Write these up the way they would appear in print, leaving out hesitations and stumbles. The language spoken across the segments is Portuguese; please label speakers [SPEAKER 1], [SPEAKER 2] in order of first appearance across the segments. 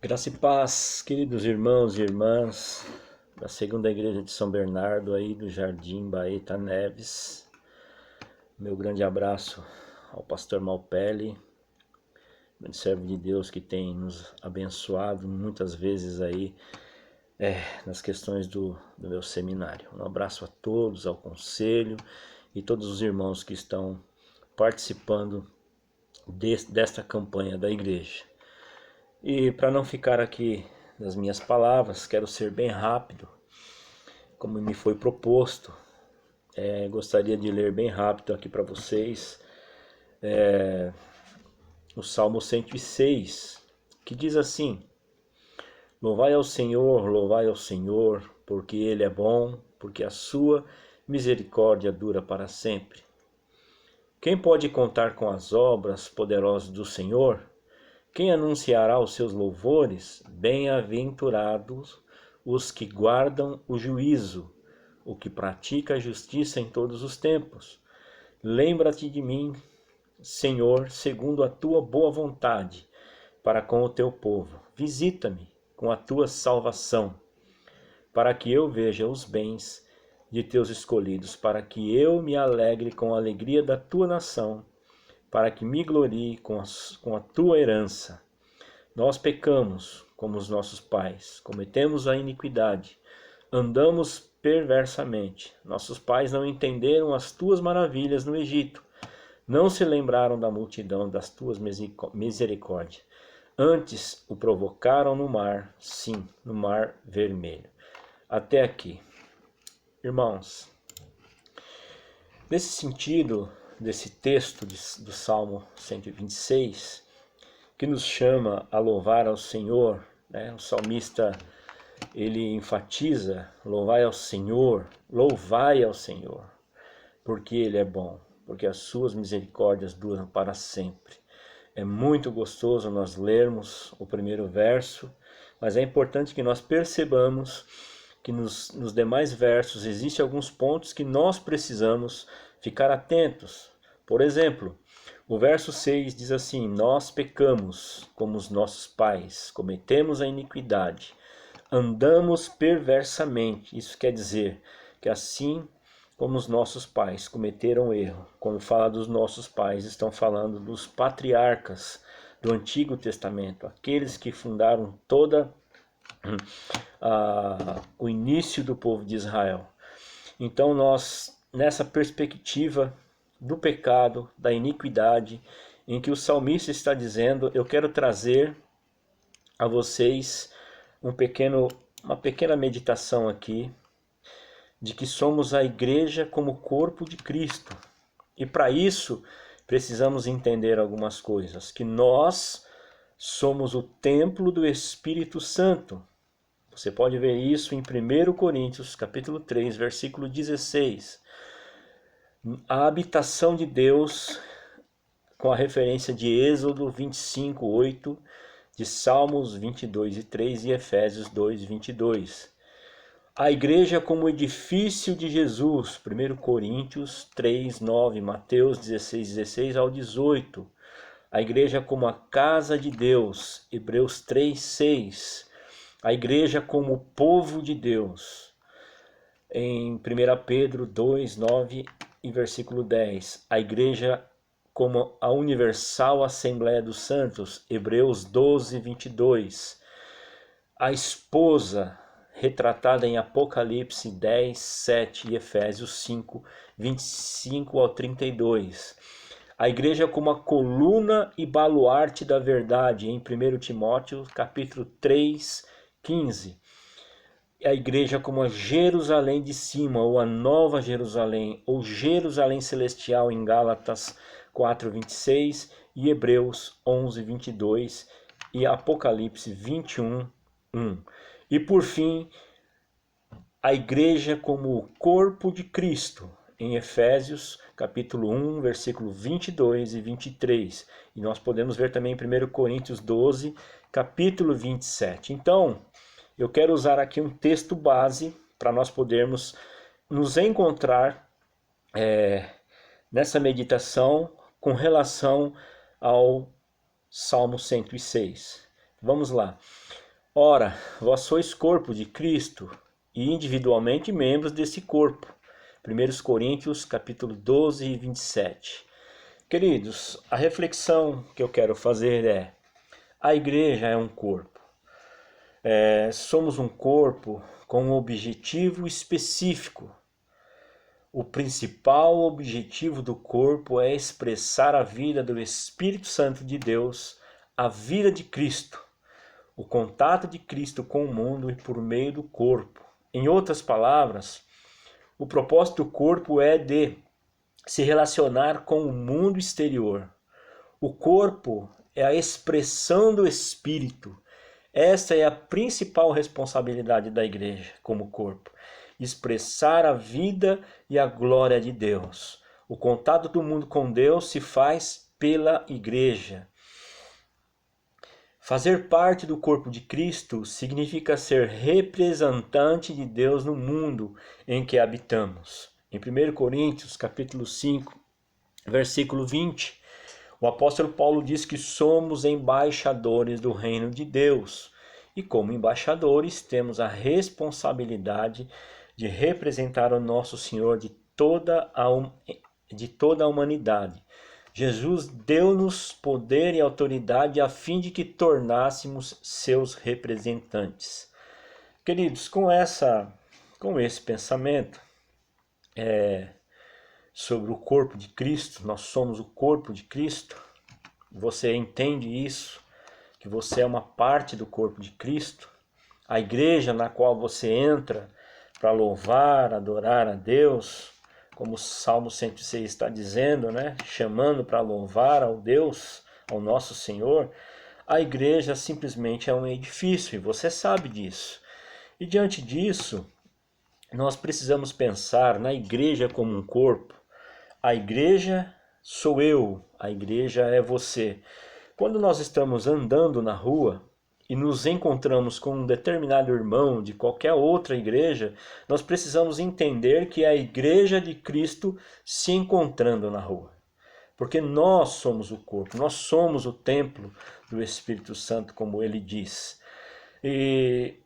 [SPEAKER 1] Graça e paz, queridos irmãos e irmãs da Segunda Igreja de São Bernardo aí do Jardim Baeta Neves. Meu grande abraço ao pastor Malpelli, grande servo de Deus que tem nos abençoado muitas vezes aí nas questões do meu seminário. Um abraço a todos, ao conselho e todos os irmãos que estão participando desta campanha da igreja. E para não ficar aqui nas minhas palavras, quero ser bem rápido, como me foi proposto. Gostaria de ler bem rápido aqui para vocês o Salmo 106, que diz assim: louvai ao Senhor, porque Ele é bom, porque a sua misericórdia dura para sempre. Quem pode contar com as obras poderosas do Senhor? Quem anunciará os seus louvores? Bem-aventurados os que guardam o juízo, o que pratica a justiça em todos os tempos. Lembra-te de mim, Senhor, segundo a tua boa vontade, para com o teu povo. Visita-me com a tua salvação, para que eu veja os bens de teus escolhidos, para que eu me alegre com a alegria da tua nação, para que me glorie com a tua herança. Nós pecamos como os nossos pais, cometemos a iniquidade, andamos perversamente. Nossos pais não entenderam as tuas maravilhas no Egito, não se lembraram da multidão das tuas misericórdias. Antes o provocaram no mar, sim, no mar vermelho. Até aqui. Irmãos, nesse sentido desse texto do Salmo 126, que nos chama a louvar ao Senhor, né? O salmista ele enfatiza: louvai ao Senhor, porque Ele é bom, porque as suas misericórdias duram para sempre. É muito gostoso nós lermos o primeiro verso, mas é importante que nós percebamos que nos demais versos existem alguns pontos que nós precisamos ficar atentos. Por exemplo, o verso 6 diz assim: nós pecamos como os nossos pais, cometemos a iniquidade, andamos perversamente. Isso quer dizer que assim como os nossos pais cometeram erro. Quando fala dos nossos pais, estão falando dos patriarcas do Antigo Testamento, aqueles que fundaram toda o início do povo de Israel. Então nós, nessa perspectiva do pecado, da iniquidade, em que o salmista está dizendo, eu quero trazer a vocês uma pequena meditação aqui, de que somos a igreja como corpo de Cristo. E para isso precisamos entender algumas coisas, que nós somos o templo do Espírito Santo. Você pode ver isso em 1 Coríntios, capítulo 3, versículo 16. A habitação de Deus, com a referência de Êxodo 25, 8, de Salmos 22 e 3 e Efésios 2, 22. A igreja como edifício de Jesus, 1 Coríntios 3, 9, Mateus 16, 16 ao 18. A igreja como a casa de Deus, Hebreus 3, 6. A igreja como o povo de Deus, em 1 Pedro 2, 9 e versículo 10. A igreja como a universal Assembleia dos Santos, Hebreus 12, 22. A esposa retratada em Apocalipse 10, 7 e Efésios 5, 25 ao 32. A igreja como a coluna e baluarte da verdade, em 1 Timóteo capítulo 3, 15. A igreja como a Jerusalém de cima, ou a Nova Jerusalém, ou Jerusalém Celestial, em Gálatas 4, 26 e Hebreus 11, 22 e Apocalipse 21, 1. E por fim, a igreja como o corpo de Cristo, em Efésios capítulo 1, versículo 22 e 23. E nós podemos ver também em 1 Coríntios 12, capítulo 27. Então, eu quero usar aqui um texto base para nós podermos nos encontrar nessa meditação com relação ao Salmo 106. Vamos lá. Ora, vós sois corpo de Cristo e individualmente membros desse corpo. 1 Coríntios capítulo 12 e 27. Queridos, a reflexão que eu quero fazer é: a igreja é um corpo. Somos um corpo com um objetivo específico. O principal objetivo do corpo é expressar a vida do Espírito Santo de Deus, a vida de Cristo, o contato de Cristo com o mundo e por meio do corpo. Em outras palavras, o propósito do corpo é de se relacionar com o mundo exterior. O corpo é a expressão do Espírito. Esta é a principal responsabilidade da igreja como corpo. Expressar a vida e a glória de Deus. O contato do mundo com Deus se faz pela igreja. Fazer parte do corpo de Cristo significa ser representante de Deus no mundo em que habitamos. Em 1 Coríntios, capítulo 5, versículo 20, o apóstolo Paulo diz que somos embaixadores do reino de Deus. E como embaixadores temos a responsabilidade de representar o nosso Senhor de toda a humanidade. Jesus deu-nos poder e autoridade a fim de que tornássemos seus representantes. Queridos, com esse pensamento sobre o corpo de Cristo, nós somos o corpo de Cristo, você entende isso, que você é uma parte do corpo de Cristo, a igreja na qual você entra para louvar, adorar a Deus, como o Salmo 106 está dizendo, né? Chamando para louvar ao Deus, ao nosso Senhor, a igreja simplesmente é um edifício, e você sabe disso. E diante disso, nós precisamos pensar na igreja como um corpo. A igreja sou eu, a igreja é você. Quando nós estamos andando na rua e nos encontramos com um determinado irmão de qualquer outra igreja, nós precisamos entender que é a igreja de Cristo se encontrando na rua. Porque nós somos o corpo, nós somos o templo do Espírito Santo, como ele diz. E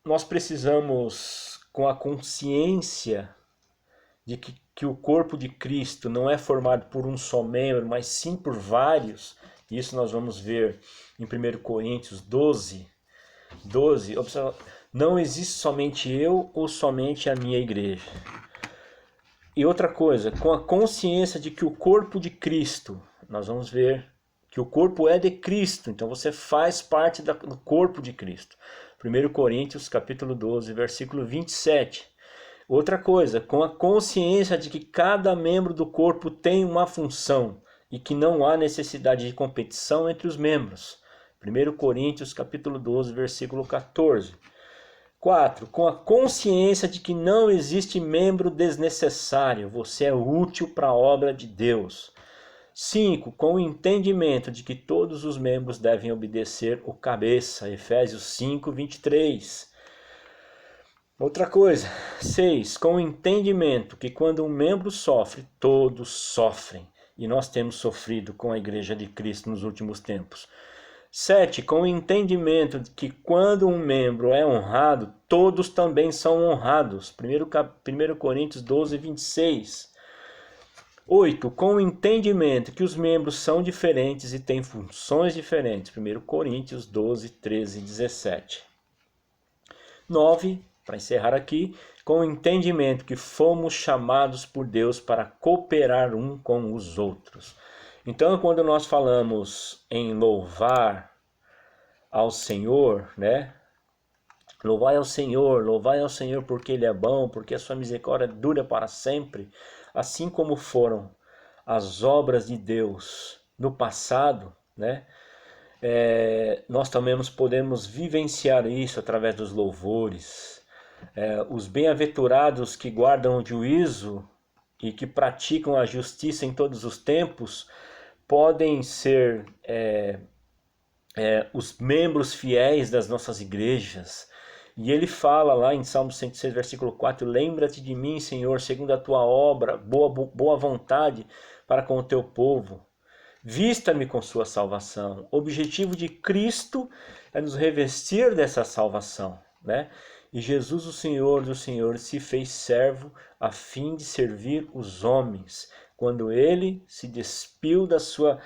[SPEAKER 1] nós precisamos, com a consciência de que o corpo de Cristo não é formado por um só membro, mas sim por vários. Isso nós vamos ver em 1 Coríntios 12. Observa, não existe somente eu ou somente a minha igreja. E outra coisa, com a consciência de que o corpo de Cristo, nós vamos ver que o corpo é de Cristo, então você faz parte do corpo de Cristo. 1 Coríntios capítulo 12, versículo 27. Outra coisa, com a consciência de que cada membro do corpo tem uma função e que não há necessidade de competição entre os membros. 1 Coríntios capítulo 12, versículo 14. 4. Com a consciência de que não existe membro desnecessário, você é útil para a obra de Deus. 5. Com o entendimento de que todos os membros devem obedecer o cabeça, Efésios 5, 23. Outra coisa, 6. Com o entendimento que quando um membro sofre, todos sofrem. E nós temos sofrido com a Igreja de Cristo nos últimos tempos. 7. Com o entendimento de que quando um membro é honrado, todos também são honrados. 1 Coríntios 12, 26. 8. Com o entendimento que os membros são diferentes e têm funções diferentes. 1 Coríntios 12, 13 e 17. 9. Para encerrar aqui, com o entendimento que fomos chamados por Deus para cooperar um com os outros. Então, quando nós falamos em louvar ao Senhor, né? Louvai ao Senhor porque Ele é bom, porque a sua misericórdia dura para sempre. Assim como foram as obras de Deus no passado, né? Nós também podemos vivenciar isso através dos louvores. Os bem-aventurados que guardam o juízo e que praticam a justiça em todos os tempos podem ser os membros fiéis das nossas igrejas. E ele fala lá em Salmo 106, versículo 4, lembra-te de mim, Senhor, segundo a tua obra, boa vontade para com o teu povo. Vista-me com sua salvação. O objetivo de Cristo é nos revestir dessa salvação, né? E Jesus, o Senhor dos Senhores, se fez servo a fim de servir os homens. Quando ele se despiu da sua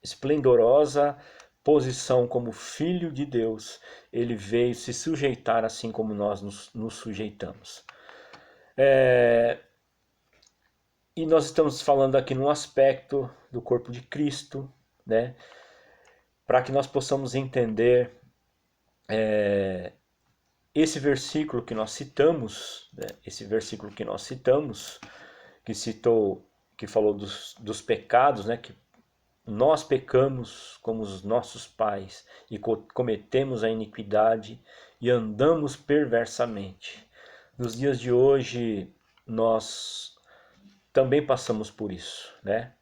[SPEAKER 1] esplendorosa posição como filho de Deus, ele veio se sujeitar assim como nós nos sujeitamos. E nós estamos falando aqui num aspecto do corpo de Cristo, né? Para que nós possamos entender esse versículo que nós citamos, né? Que falou dos pecados, né? Que nós pecamos como os nossos pais e cometemos a iniquidade e andamos perversamente. Nos dias de hoje, nós também passamos por isso, né?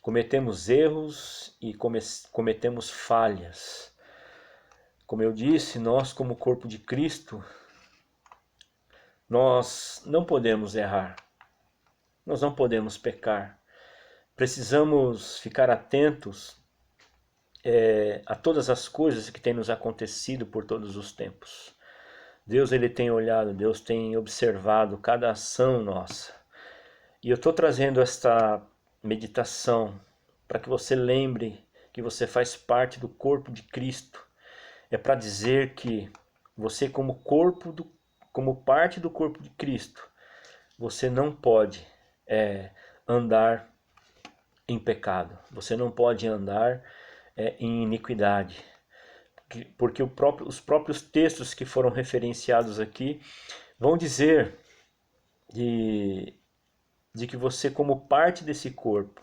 [SPEAKER 1] Cometemos erros e cometemos falhas. Como eu disse, nós como corpo de Cristo, nós não podemos errar, nós não podemos pecar. Precisamos ficar atentos a todas as coisas que têm nos acontecido por todos os tempos. Deus ele tem olhado, Deus tem observado cada ação nossa. E eu estou trazendo esta meditação para que você lembre que você faz parte do corpo de Cristo. É para dizer que você como parte do corpo de Cristo, você não pode andar em pecado. Você não pode andar em iniquidade. Porque os próprios textos que foram referenciados aqui vão dizer de que você, como parte desse corpo,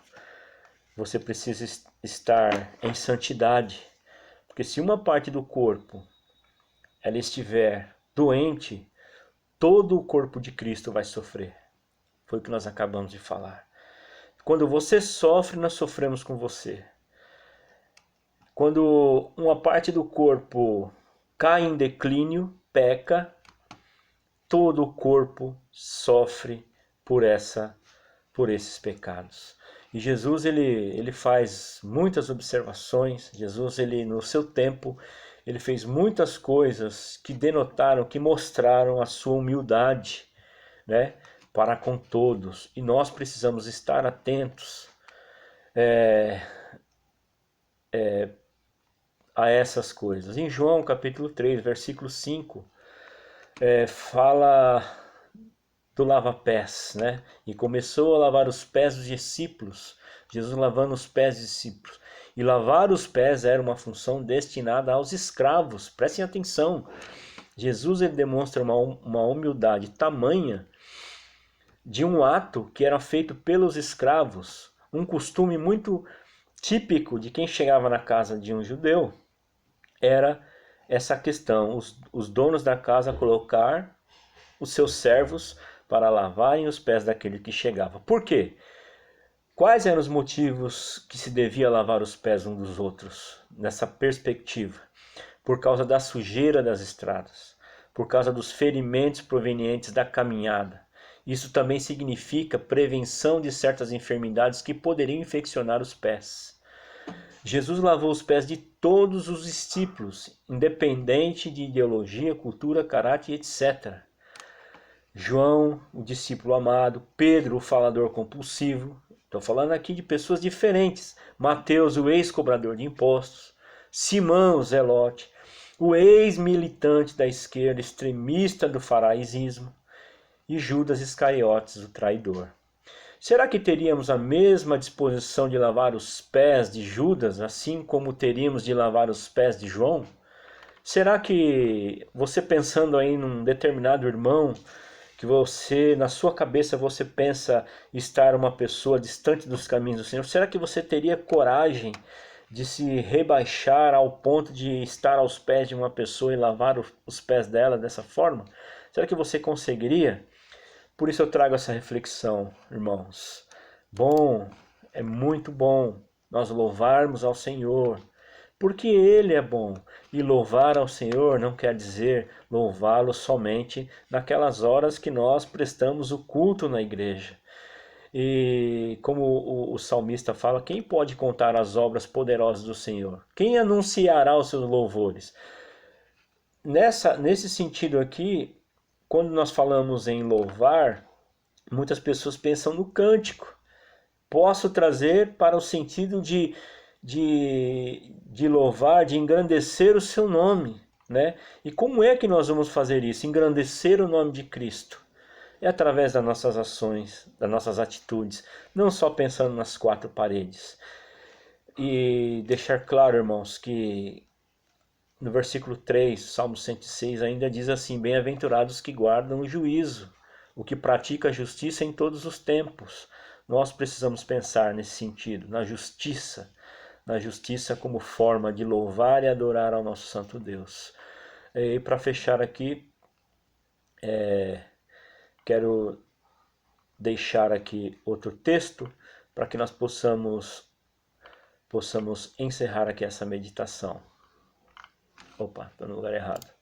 [SPEAKER 1] você precisa estar em santidade. Porque se uma parte do corpo ela estiver doente, todo o corpo de Cristo vai sofrer. Foi o que nós acabamos de falar. Quando você sofre, nós sofremos com você. Quando uma parte do corpo cai em declínio, peca, todo o corpo sofre por esses pecados. E Jesus ele faz muitas observações. Jesus ele no seu tempo ele fez muitas coisas que denotaram, que mostraram a sua humildade, né, para com todos. E nós precisamos estar atentos a essas coisas. Em João capítulo 3, versículo 5, fala do lava-pés, né? E começou a lavar os pés dos discípulos, Jesus lavando os pés dos discípulos. E lavar os pés era uma função destinada aos escravos. Prestem atenção, Jesus ele demonstra uma humildade tamanha de um ato que era feito pelos escravos, um costume muito típico de quem chegava na casa de um judeu, era essa questão, os donos da casa colocar os seus servos para lavarem os pés daquele que chegava. Por quê? Quais eram os motivos que se devia lavar os pés uns dos outros nessa perspectiva? Por causa da sujeira das estradas, por causa dos ferimentos provenientes da caminhada. Isso também significa prevenção de certas enfermidades que poderiam infeccionar os pés. Jesus lavou os pés de todos os discípulos, independente de ideologia, cultura, caráter, etc. João, o discípulo amado, Pedro, o falador compulsivo, estou falando aqui de pessoas diferentes, Mateus, o ex-cobrador de impostos, Simão, o zelote, o ex-militante da esquerda, extremista do faraizismo, e Judas Iscariotes, o traidor. Será que teríamos a mesma disposição de lavar os pés de Judas, assim como teríamos de lavar os pés de João? Será que você pensando aí num determinado irmão, que você, na sua cabeça, você pensa estar uma pessoa distante dos caminhos do Senhor, será que você teria coragem de se rebaixar ao ponto de estar aos pés de uma pessoa e lavar os pés dela dessa forma? Será que você conseguiria? Por isso eu trago essa reflexão, irmãos. Bom, é muito bom nós louvarmos ao Senhor, porque Ele é bom. E louvar ao Senhor não quer dizer louvá-lo somente naquelas horas que nós prestamos o culto na igreja. E como o salmista fala, quem pode contar as obras poderosas do Senhor? Quem anunciará os seus louvores? Nesse sentido aqui, quando nós falamos em louvar, muitas pessoas pensam no cântico. Posso trazer para o sentido de louvar, de engrandecer o seu nome, né? E como é que nós vamos fazer isso? Engrandecer o nome de Cristo. É através das nossas ações, das nossas atitudes, não só pensando nas quatro paredes. E deixar claro, irmãos, que no versículo 3, Salmo 106, ainda diz assim: bem-aventurados que guardam o juízo, o que pratica a justiça em todos os tempos. Nós precisamos pensar nesse sentido, na justiça como forma de louvar e adorar ao nosso Santo Deus. E para fechar aqui, quero deixar aqui outro texto para que nós possamos encerrar aqui essa meditação. Opa, estou no lugar errado.